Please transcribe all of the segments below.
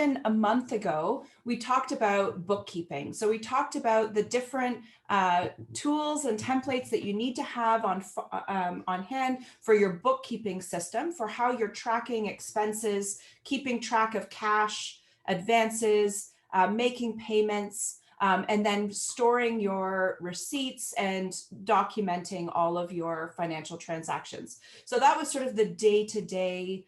session a month ago, we talked about bookkeeping. So we talked about the different tools and templates that you need to have on hand for your bookkeeping system, for how you're tracking expenses, keeping track of cash, advances, making payments, and then storing your receipts and documenting all of your financial transactions. So that was sort of the day-to-day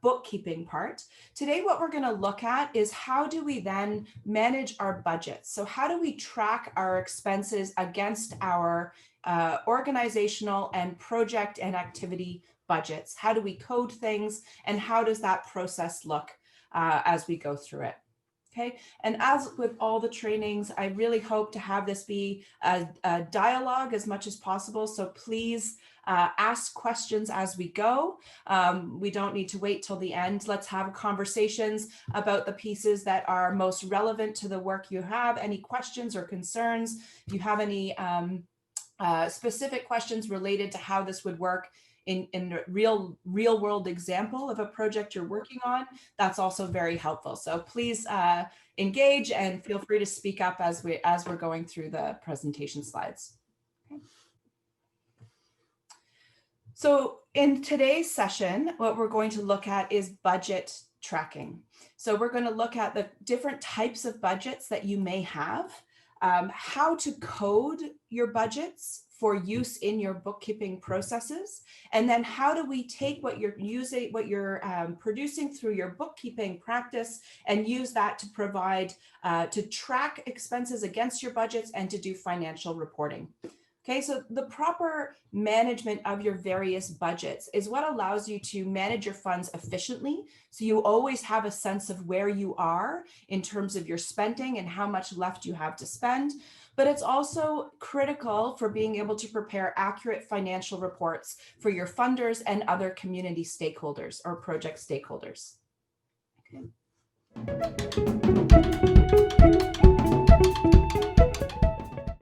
bookkeeping part. Today, what we're going to look at is how do we then manage our budgets? So how do we track our expenses against our organizational and project and activity budgets? How do we code things, and how does that process look as we go through it? Okay, and as with all the trainings, I really hope to have this be a dialogue as much as possible. So please ask questions as we go. We don't need to wait till the end. Let's have conversations about the pieces that are most relevant to the work you have. Any questions or concerns? If you have any specific questions related to how this would work in a real world example of a project you're working on, that's also very helpful. So please engage and feel free to speak up as we're going through the presentation slides. Okay. So in today's session, what we're going to look at is budget tracking. So we're going to look at the different types of budgets that you may have, how to code your budgets for use in your bookkeeping processes, and then how do we take what you're using, what you're producing through your bookkeeping practice, and use that to provide, to track expenses against your budgets and to do financial reporting. Okay, so the proper management of your various budgets is what allows you to manage your funds efficiently. So you always have a sense of where you are in terms of your spending and how much left you have to spend. But it's also critical for being able to prepare accurate financial reports for your funders and other community stakeholders or project stakeholders. Okay.